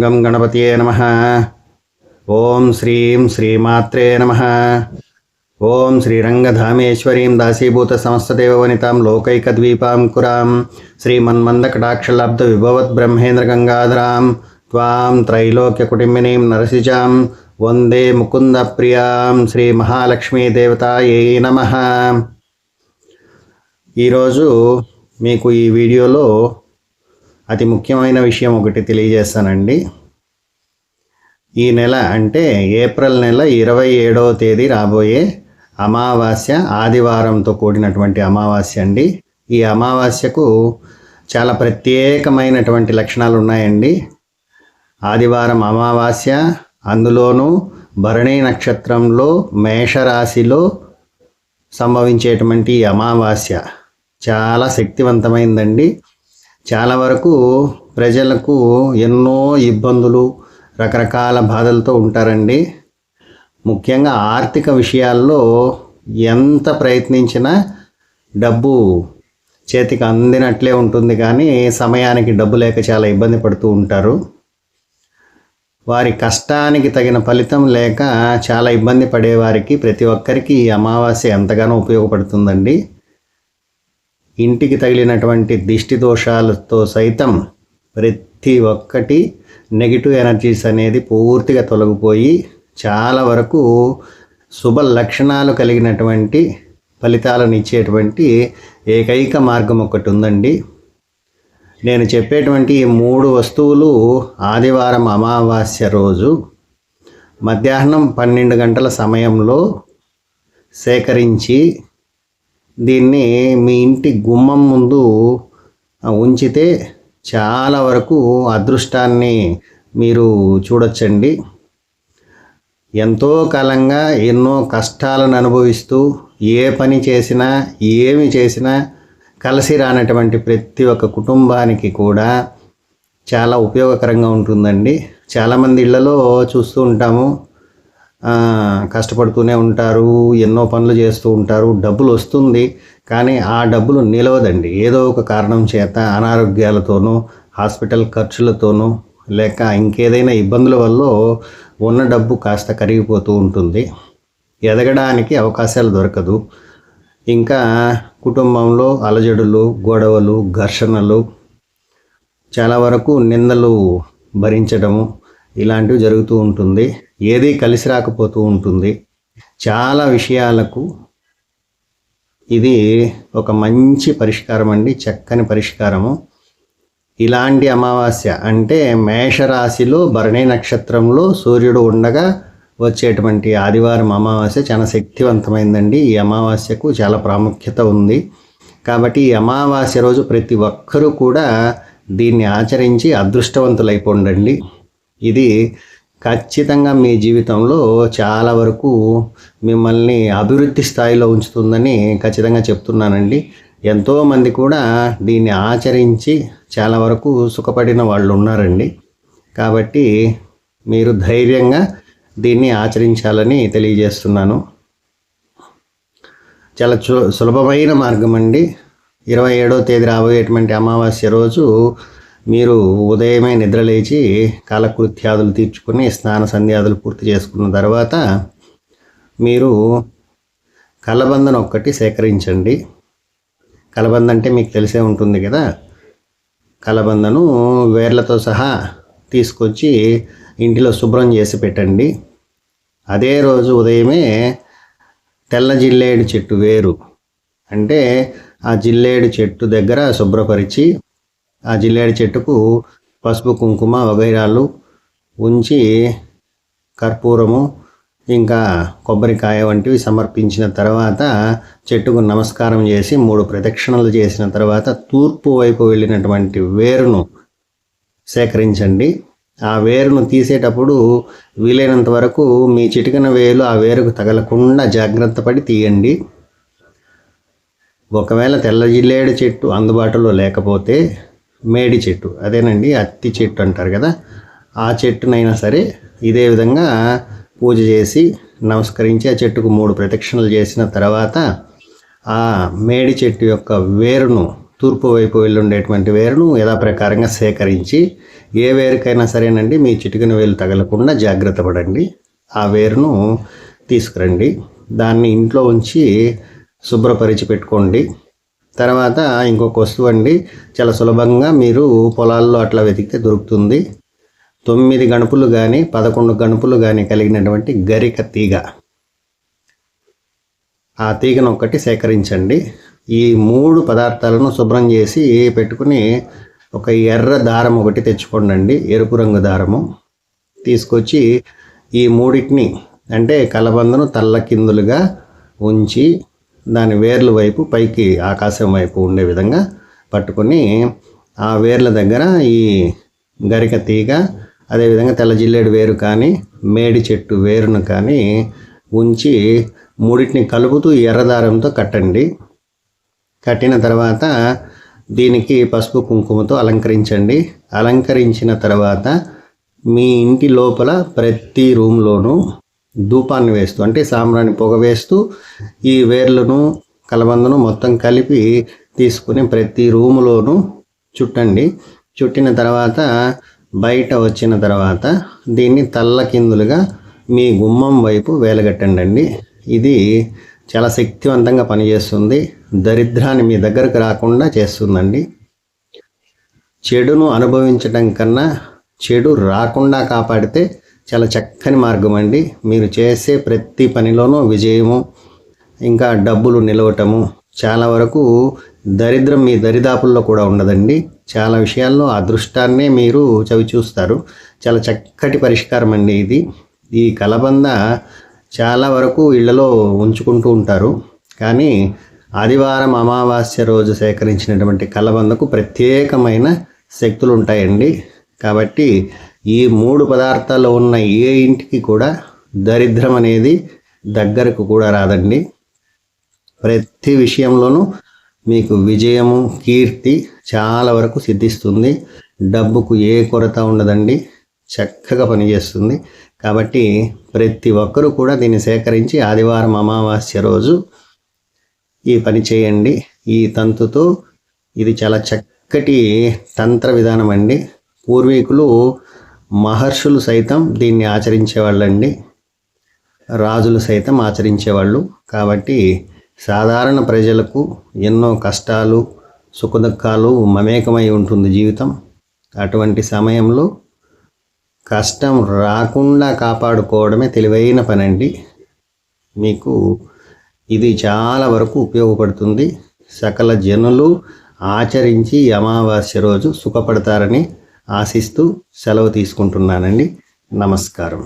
గం గణపతియే నమః. ఓం శ్రీం శ్రీమాత్రే నమః. ఓం శ్రీరంగధామేశ్వరీం దాసీభూత సమస్తదేవవనితాం లోకైకద్వీపాంకురాం శ్రీమన్మందకటాక్షలబ్ధ విభవత్ బ్రహ్మేంద్ర గంగాధరాం త్వాం త్రైలోక్యకుటుంబినీం నరసిజాం వందే ముకుంద ప్రియాం శ్రీ మహాలక్ష్మీ దేవతాయై నమః. ఈరోజు మీకు ఈ వీడియోలో అతి ముఖ్యమైన విషయం ఒకటి తెలియజేస్తానండి. ఈ నెల అంటే ఏప్రిల్ నెల 27వ తేదీ రాబోయే అమావాస్య ఆదివారంతో కూడినటువంటి అమావాస్య అండి. ఈ అమావాస్యకు చాలా ప్రత్యేకమైనటువంటి లక్షణాలు ఉన్నాయండి. ఆదివారం అమావాస్య, అందులోనూ భరణి నక్షత్రంలో మేషరాశిలో సంభవించేటువంటి అమావాస్య చాలా శక్తివంతమైందండి. చాలా వరకు ప్రజలకు ఎన్నో ఇబ్బందులు, రకరకాల బాధలతో ఉంటారండి. ముఖ్యంగా ఆర్థిక విషయాల్లో ఎంత ప్రయత్నించినా డబ్బు చేతికి అందినట్లే ఉంటుంది, కానీ సమయానికి డబ్బు లేక చాలా ఇబ్బంది పడుతూ ఉంటారు. వారి కష్టానికి తగిన ఫలితం లేక చాలా ఇబ్బంది పడేవారికి ప్రతి ఒక్కరికి ఈ అమావాస్య ఎంతగానో ఉపయోగపడుతుందండి. ఇంటికి తగిలినటువంటి దిష్టి దోషాలతో సైతం ప్రతి ఒక్కటి నెగిటివ్ ఎనర్జీస్ అనేది పూర్తిగా తొలగిపోయి చాలా వరకు శుభ లక్షణాలు కలిగినటువంటి ఫలితాలను ఇచ్చేటువంటి ఏకైక మార్గం ఒకటి ఉందండి. నేను చెప్పేటువంటి ఈ 3 వస్తువులు ఆదివారం అమావాస్య రోజు మధ్యాహ్నం 12 గంటల సమయంలో సేకరించి దీన్ని మీ ఇంటి గుమ్మం ముందు ఉంచితే చాలా వరకు అదృష్టాన్ని మీరు చూడొచ్చండి. ఎంతో కాలంగా ఎన్నో కష్టాలను అనుభవిస్తూ ఏ పని చేసినా ఏమి చేసినా కలిసి రానటువంటి ప్రతి ఒక్క కుటుంబానికి కూడా చాలా ఉపయోగకరంగా ఉంటుందండి. చాలామంది ఇళ్లలో చూస్తూ ఉంటాము, కష్టపడుతూనే ఉంటారు, ఎన్నో పనులు చేస్తూ ఉంటారు, డబ్బులు వస్తుంది, కానీ ఆ డబ్బులు నిలవదండి. ఏదో ఒక కారణం చేత అనారోగ్యాలతోనూ, హాస్పిటల్ ఖర్చులతోనూ, లేక ఇంకేదైనా ఇబ్బందుల వల్ల ఉన్న డబ్బు కాస్త కరిగిపోతూ ఉంటుంది. ఎదగడానికి అవకాశాలు దొరకదు. ఇంకా కుటుంబంలో అలజడులు, గొడవలు, ఘర్షణలు, చాలా వరకు నిందలు భరించడము ఇలాంటివి జరుగుతూ ఉంటుంది. ఏది కలిసి రాకపోతూ ఉంటుంది. చాలా విషయాలకు ఇది ఒక మంచి పరిష్కారం అండి, చక్కని పరిష్కారము. ఇలాంటి అమావాస్య అంటే మేషరాశిలో భరణి నక్షత్రంలో సూర్యుడు ఉండగా వచ్చేటువంటి ఆదివారం అమావాస్య చాలా శక్తివంతమైందండి. ఈ అమావాస్యకు చాలా ప్రాముఖ్యత ఉంది. కాబట్టి ఈ అమావాస్య రోజు ప్రతి ఒక్కరూ కూడా దీన్ని ఆచరించి అదృష్టవంతులైపోండి. ఇది ఖచ్చితంగా మీ జీవితంలో చాలా వరకు మిమ్మల్ని అభివృద్ధి స్థాయిలో ఉంచుతుందని ఖచ్చితంగా చెప్తున్నానండి. ఎంతోమంది కూడా దీన్ని ఆచరించి చాలా వరకు సుఖపడిన వాళ్ళు ఉన్నారండి. కాబట్టి మీరు ధైర్యంగా దీన్ని ఆచరించాలని తెలియజేస్తున్నాను. చాలా సులభమైన మార్గం అండి. 27వ తేదీ రాబోయేటువంటి అమావాస్య రోజు మీరు ఉదయమే నిద్రలేచి కాలకృత్యాదులు తీర్చుకొని స్నాన సంధ్యాదులు పూర్తి చేసుకున్న తర్వాత మీరు కలబందను ఒక్కటి సేకరించండి. కలబంద అంటే మీకు తెలిసే ఉంటుంది కదా. కలబందను వేర్లతో సహా తీసుకొచ్చి ఇంటిలో శుభ్రం చేసి పెట్టండి. అదే రోజు ఉదయమే తెల్ల జిల్లేడు చెట్టు వేరు అంటే ఆ జిల్లేడు చెట్టు దగ్గర శుభ్రపరిచి ఆ జిల్లేడు చెట్టుకు పసుపు, కుంకుమ వగైరాలు ఉంచి కర్పూరము ఇంకా కొబ్బరికాయ వంటివి సమర్పించిన తర్వాత చెట్టుకు నమస్కారం చేసి 3 ప్రదక్షిణలు చేసిన తర్వాత తూర్పు వైపు వెళ్ళినటువంటి వేరును సేకరించండి. ఆ వేరును తీసేటప్పుడు వీలైనంత వరకు మీ చిటికన వేలు ఆ వేరుకు తగలకుండా జాగ్రత్త పడి తీయండి. ఒకవేళ తెల్ల జిల్లేడు చెట్టు అందుబాటులో లేకపోతే మేడి చెట్టు, అదేనండి అత్తి చెట్టు అంటారు కదా, ఆ చెట్టునైనా సరే ఇదే విధంగా పూజ చేసి నమస్కరించి ఆ చెట్టుకు 3 ప్రదక్షిణలు చేసిన తర్వాత ఆ మేడి చెట్టు యొక్క వేరును తూర్పు వైపు వెళ్ళుండేటువంటి వేరును యథాప్రకారంగా సేకరించి, ఏ వేరుకైనా సరేనండి మీ చిటికెన వేలు తగలకుండా జాగ్రత్త పడండి. ఆ వేరును తీసుకురండి. దాన్ని ఇంట్లో ఉంచి శుభ్రపరిచి పెట్టుకోండి. తర్వాత ఇంకొక వస్తువు అండి, చాలా సులభంగా మీరు పొలాల్లో అట్లా వెతికితే దొరుకుతుంది. 9 గణపులు కానీ 11 గణపులు కానీ కలిగినటువంటి గరిక తీగ. ఆ తీగను ఒక్కటి సేకరించండి. ఈ 3 పదార్థాలను శుభ్రం చేసి పెట్టుకుని ఒక ఎర్ర దారం ఒకటి తెచ్చుకోండి, ఎరుపు రంగు దారము తీసుకొచ్చి ఈ మూడింటిని అంటే కలబందను తల్లకిందులుగా ఉంచి దాని వేర్ల వైపు పైకి ఆకాశం వైపు ఉండే విధంగా పట్టుకొని ఆ వేర్ల దగ్గర ఈ గరిక తీగ, అదేవిధంగా తెల్ల జిల్లేడు వేరు కానీ మేడి చెట్టు వేరును కానీ ఉంచి మూడింటిని కలుపుతూ ఎర్రదారంతో కట్టండి. కట్టిన తర్వాత దీనికి పసుపు కుంకుమతో అలంకరించండి. అలంకరించిన తర్వాత మీ ఇంటి లోపల ప్రతి రూమ్లోనూ ధూపాన్ని వేస్తూ అంటే సాంబ్రాణి పొగ వేస్తూ ఈ వేర్లను కలబందను మొత్తం కలిపి తీసుకుని ప్రతి రూములోనూ చుట్టండి. చుట్టిన తర్వాత బయట వచ్చిన తర్వాత దీన్ని తల్లకిందులుగా మీ గుమ్మం వైపు వేలగట్టండి. ఇది చాలా శక్తివంతంగా పనిచేస్తుంది. దరిద్రాన్ని మీ దగ్గరకు రాకుండా చేస్తుందండి. చెడును అనుభవించడం కన్నా చెడు రాకుండా కాపాడితే చాలా చక్కని మార్గం అండి. మీరు చేసే ప్రతి పనిలోనూ విజయము, ఇంకా డబ్బులు నిలవటము, చాలా వరకు దరిద్రం మీ దరిదాపుల్లో కూడా ఉండదండి. చాలా విషయాల్లో అదృష్టాన్నే మీరు చవి చూస్తారు. చాలా చక్కటి పరిష్కారం అండి ఇది. ఈ కలబంద చాలా వరకు ఇళ్లలో ఉంచుకుంటూ ఉంటారు, కానీ ఆదివారం అమావాస్య రోజు సేకరించినటువంటి కలబందకు ప్రత్యేకమైన శక్తులు ఉంటాయండి. కాబట్టి ఈ 3 పదార్థాలు ఉన్న ఏ ఇంటికి కూడా దరిద్రం అనేది దగ్గరకు కూడా రాదండి. ప్రతి విషయంలోనూ మీకు విజయము, కీర్తి చాలా వరకు సిద్ధిస్తుంది. డబ్బుకు ఏ కొరత ఉండదండి, చక్కగా పనిచేస్తుంది. కాబట్టి ప్రతి ఒక్కరూ కూడా దీన్ని సేకరించి ఆదివారం అమావాస్య రోజు ఈ పని చేయండి. ఈ తంతుతో ఇది చాలా చక్కటి తంత్ర విధానం అండి. పూర్వీకులు మహర్షులు సైతం దీన్ని ఆచరించేవాళ్ళండి, రాజులు సైతం ఆచరించేవాళ్ళు. కాబట్టి సాధారణ ప్రజలకు ఎన్నో కష్టాలు, సుఖదుఖాలు మమేకమై ఉంటుంది జీవితం. అటువంటి సమయంలో కష్టం రాకుండా కాపాడుకోవడమే తెలివైన పనండి. మీకు ఇది చాలా వరకు ఉపయోగపడుతుంది. సకల జనులు ఆచరించి అమావాస్య రోజు సుఖపడతారని ఆశిస్తూ సెలవు తీసుకుంటున్నానండి. నమస్కారం.